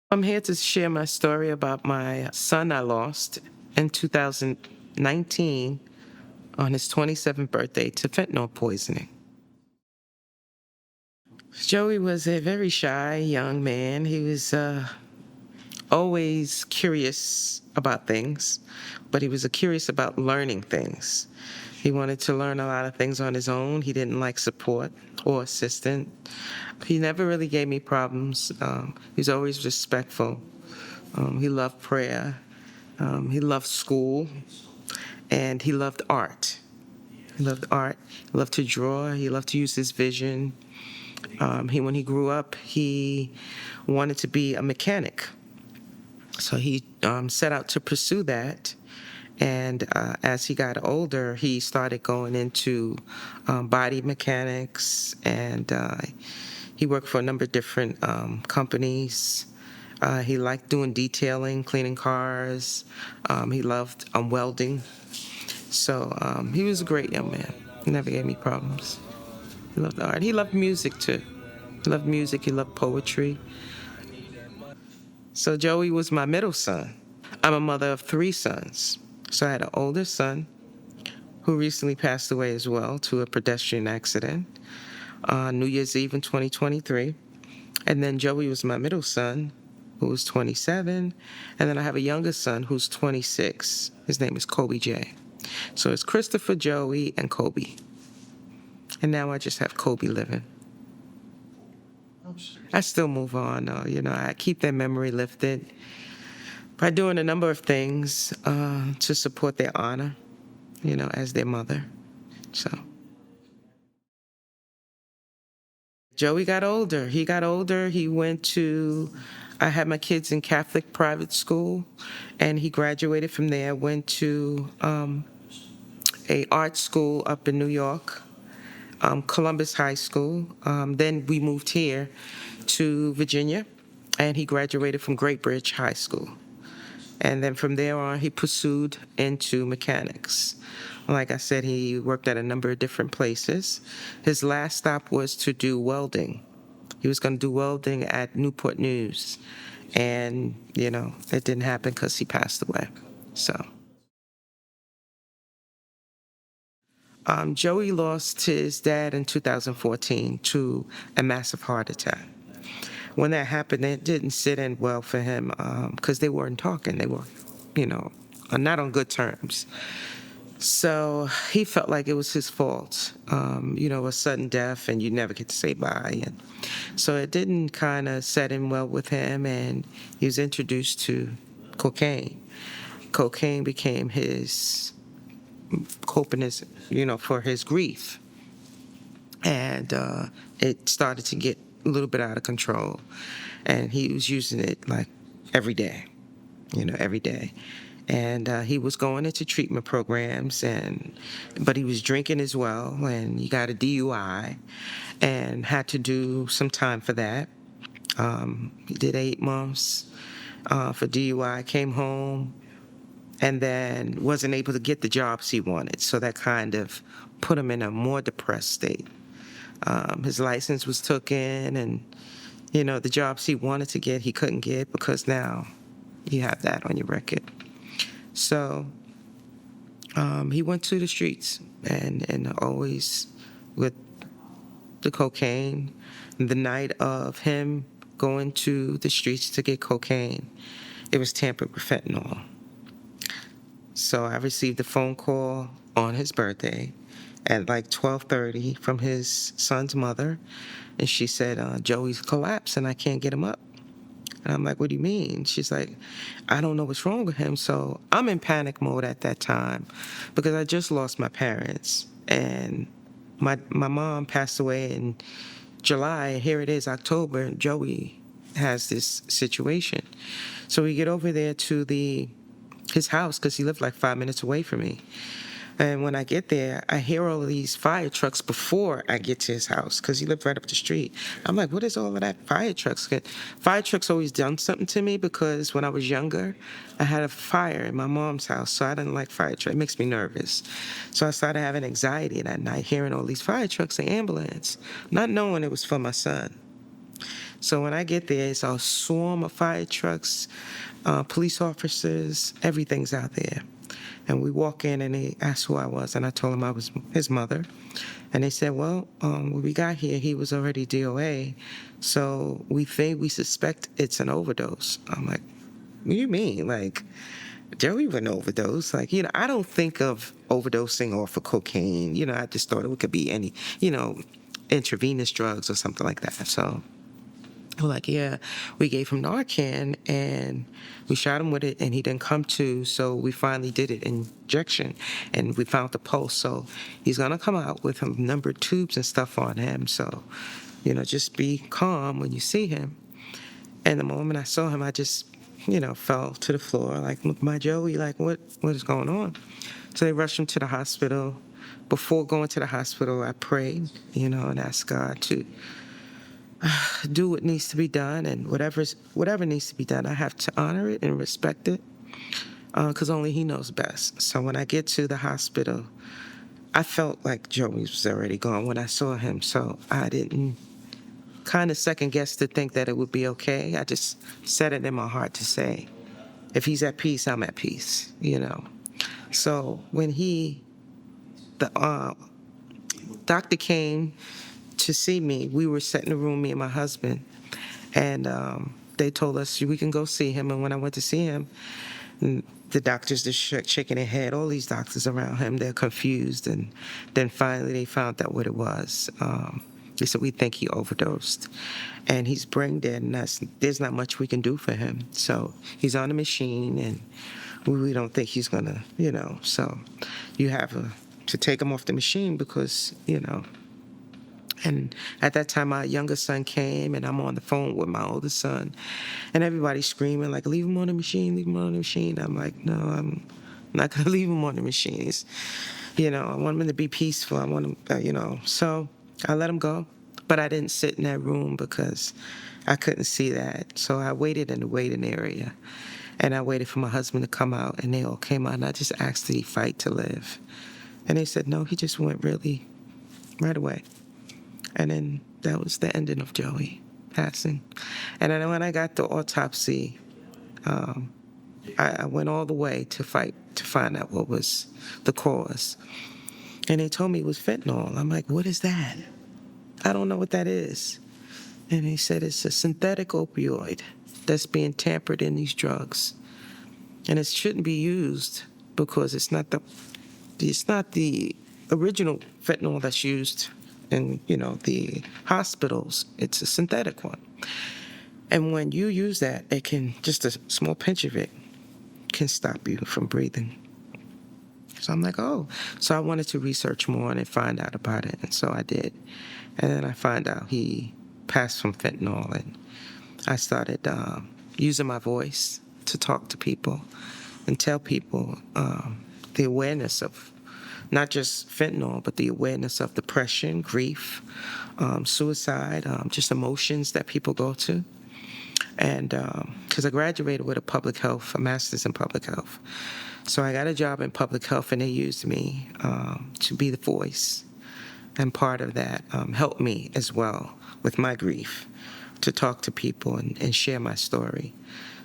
I'm here to share my story about my son I lost in 2019 on his 27th birthday to fentanyl poisoning. Joey was a very shy young man. He was always curious about things, but he was curious about learning things. He wanted to learn a lot of things on his own. He didn't like support or assistance. He never really gave me problems. He was always respectful. He loved prayer. He loved school, and he loved art. He loved art. He loved to draw. He loved to use his vision. When he grew up, he wanted to be a mechanic. So he set out to pursue that. And as he got older, he started going into body mechanics, and he worked for a number of different companies. He liked doing detailing, cleaning cars. He loved welding. So he was a great young man. He never gave me problems. He loved art. He loved music, too. He loved music. He loved poetry. So Joey was my middle son. I'm a mother of 3 sons. So I had an older son who recently passed away as well to a pedestrian accident on New Year's Eve in 2023. And then Joey was my middle son, who was 27. And then I have a younger son who's 26. His name is Kobe J. So it's Christopher, Joey, and Kobe. And now I just have Kobe living. I still move on, though. I keep their memory lifted by doing a number of things to support their honor, as their mother. So Joey got older. He got older. I had my kids in Catholic private school, and he graduated from there, went to a art school up in New York, Columbus High School. Then we moved here to Virginia, and he graduated from Great Bridge High School. And then from there on, he pursued into mechanics. Like I said, he worked at a number of different places. His last stop was to do welding. He was going to do welding at Newport News. And, it didn't happen because he passed away. So Joey lost his dad in 2014 to a massive heart attack. When that happened, it didn't sit in well for him because they weren't talking. They were, not on good terms. So he felt like it was his fault, a sudden death, and you never get to say bye. And so it didn't kind of set in well with him, and he was introduced to cocaine. Cocaine became his coping, for his grief. And it started to get a little bit out of control. And he was using it like every day, every day. And he was going into treatment programs, but he was drinking as well, and he got a DUI and had to do some time for that. He did 8 months for DUI, came home, and then wasn't able to get the jobs he wanted. So that kind of put him in a more depressed state. His license was taken, and, the jobs he wanted to get, he couldn't get because now you have that on your record. So he went to the streets and always with the cocaine. The night of him going to the streets to get cocaine, it was tampered with fentanyl. So I received a phone call on his birthday at like 12:30 from his son's mother, and she said, Joey's collapsed and I can't get him up. And I'm like, what do you mean? She's like, I don't know what's wrong with him. So I'm in panic mode at that time because I just lost my parents. And my mom passed away in July. And here it is, October, and Joey has this situation. So we get over there to his house because he lived like 5 minutes away from me. And when I get there, I hear all of these fire trucks before I get to his house because he lived right up the street. I'm like, what is all of that fire trucks? Fire trucks always done something to me because when I was younger, I had a fire in my mom's house, so I didn't like fire trucks. It makes me nervous. So I started having anxiety that night, hearing all these fire trucks and ambulance, not knowing it was for my son. So when I get there, it's a swarm of fire trucks, police officers, everything's out there. And we walk in and they asked who I was, and I told them I was his mother. And they said, well, when we got here, he was already DOA, so we suspect it's an overdose. I'm like, what do you mean? Like, Joey wouldn't overdose. Like, I don't think of overdosing off of cocaine. I just thought it could be any, intravenous drugs or something like that. So we're like, yeah, we gave him Narcan and we shot him with it and he didn't come to. So we finally did it injection and we found the pulse. So he's going to come out with some numbered tubes and stuff on him. So, just be calm when you see him. And the moment I saw him, I just, fell to the floor, like, look, my Joey, like, what is going on? So they rushed him to the hospital. Before going to the hospital, I prayed, and asked God to do what needs to be done, and whatever needs to be done, I have to honor it and respect it, because only He knows best. So when I get to the hospital, I felt like Joey was already gone when I saw him, so I didn't kind of second guess to think that it would be okay. I just set it in my heart to say, if he's at peace, I'm at peace. So when the doctor came to see me, we were sitting in the room, me and my husband, and they told us we can go see him. And when I went to see him, the doctors just shaking their head. All these doctors around him, they're confused. And then finally they found out what it was. They said, we think he overdosed. And he's brain dead, and there's not much we can do for him. So he's on a machine, and we don't think he's going to, so you have to take him off the machine because. And at that time, my youngest son came, and I'm on the phone with my oldest son, and everybody's screaming, like, leave him on the machine, leave him on the machine. I'm like, no, I'm not going to leave him on the machines. I want him to be peaceful. I want him, So I let him go, but I didn't sit in that room because I couldn't see that. So I waited in the waiting area, and I waited for my husband to come out, and they all came out, and I just asked, did he fight to live? And they said, no, he just went really right away. And then that was the ending of Joey passing. And then when I got the autopsy, I went all the way to find out what was the cause. And they told me it was fentanyl. I'm like, what is that? I don't know what that is. And he said it's a synthetic opioid that's being tampered in these drugs. And it shouldn't be used because it's not the original fentanyl that's used in, the hospitals. It's a synthetic one. And when you use that, it can, just a small pinch of it can stop you from breathing. So I'm like, oh. So I wanted to research more and find out about it. And so I did. And then I found out he passed from fentanyl. And I started using my voice to talk to people and tell people the awareness of not just fentanyl, but the awareness of depression, grief, suicide, just emotions that people go to. And because I graduated with a master's in public health. So I got a job in public health, and they used me to be the voice. And part of that helped me as well with my grief, to talk to people and share my story.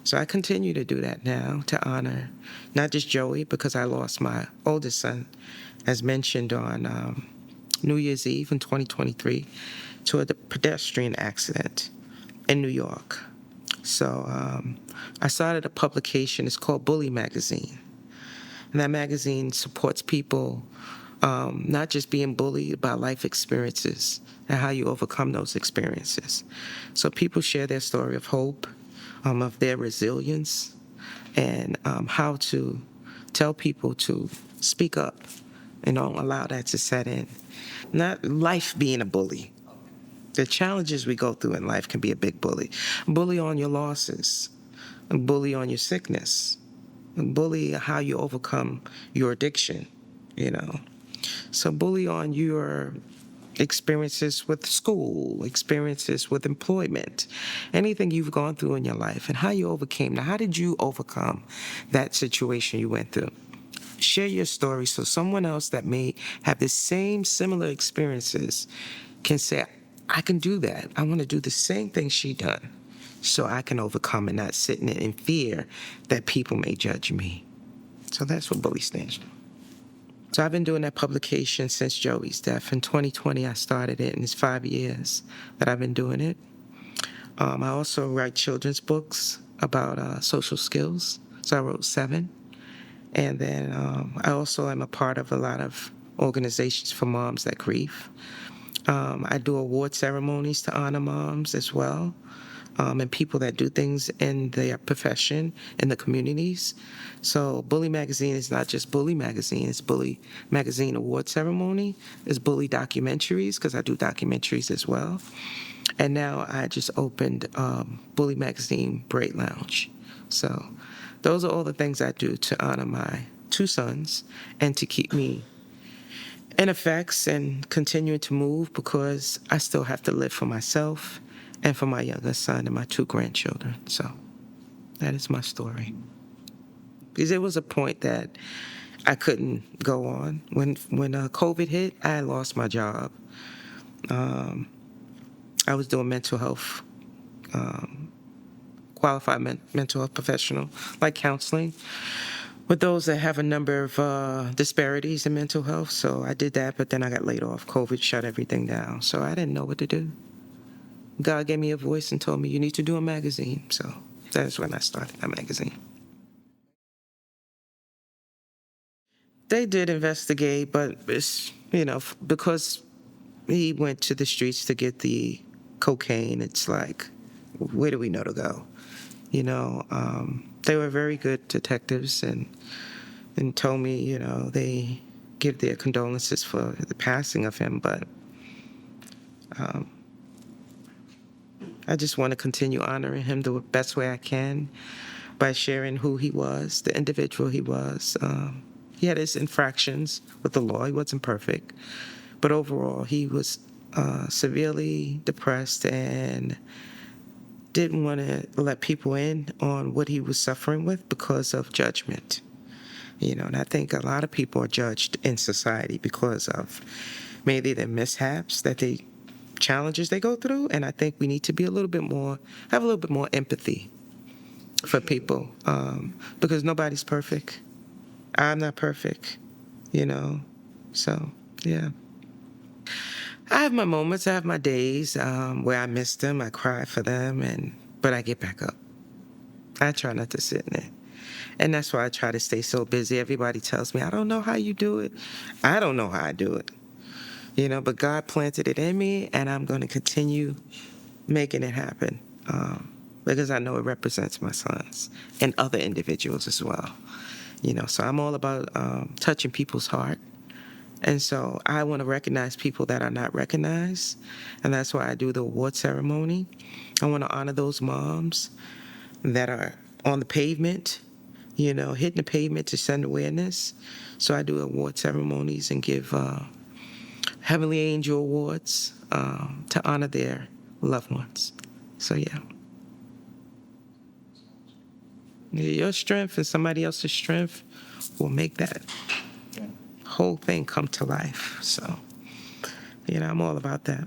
So I continue to do that now to honor not just Joey, because I lost my oldest son, as mentioned, on New Year's Eve in 2023 to a pedestrian accident in New York. So I started a publication. It's called Bully Magazine. And that magazine supports people not just being bullied by life experiences and how you overcome those experiences. So people share their story of hope, of their resilience, and how to tell people to speak up and don't allow that to set in. Not life being a bully. The challenges we go through in life can be a big bully. Bully on your losses, a bully on your sickness, a bully how you overcome your addiction, So bully on your experiences with school, experiences with employment, anything you've gone through in your life and how you overcame. Now, how did you overcome that situation you went through? Share your story so someone else that may have the same similar experiences can say, I can do that. I want to do the same thing she done so I can overcome and not sit in fear that people may judge me. So that's what Bully stands for. So I've been doing that publication since Joey's death. In 2020, I started it, and it's 5 years that I've been doing it. I also write children's books about social skills. So I wrote 7. And then I also am a part of a lot of organizations for moms that grieve. I do award ceremonies to honor moms as well, and people that do things in their profession, in the communities. So Bully Magazine is not just Bully Magazine, it's Bully Magazine Award Ceremony, it's Bully Documentaries, because I do documentaries as well. And now I just opened Bully Magazine Braid Lounge. So those are all the things I do to honor my 2 sons and to keep me in effects and continuing to move, because I still have to live for myself and for my younger son and my 2 grandchildren. So that is my story. Because there was a point that I couldn't go on. When COVID hit, I lost my job. I was doing mental health, qualified mental health professional, like counseling, with those that have a number of disparities in mental health. So I did that, but then I got laid off. COVID shut everything down. So I didn't know what to do. God gave me a voice and told me, you need to do a magazine. So that's when I started that magazine. They did investigate, but it's, because he went to the streets to get the cocaine, it's like, where do we know to go? They were very good detectives and told me, they give their condolences for the passing of him, but I just want to continue honoring him the best way I can by sharing who he was, the individual he was. He had his infractions with the law. He wasn't perfect. But overall, he was severely depressed and didn't want to let people in on what he was suffering with because of judgment. And I think a lot of people are judged in society because of maybe their mishaps, challenges they go through. And I think we need to be have a little bit more empathy for people, because nobody's perfect. I'm not perfect, so yeah. I have my moments, I have my days where I miss them, I cry for them, but I get back up. I try not to sit in it. And that's why I try to stay so busy. Everybody tells me, I don't know how you do it. I don't know how I do it. But God planted it in me, and I'm going to continue making it happen, because I know it represents my sons and other individuals as well. So I'm all about touching people's heart. And so I want to recognize people that are not recognized, and that's why I do the award ceremony. I want to honor those moms that are on the pavement, hitting the pavement to send awareness. So I do award ceremonies and give Heavenly Angel Awards to honor their loved ones. So yeah. Your strength and somebody else's strength will make that whole thing come to life. So, I'm all about that.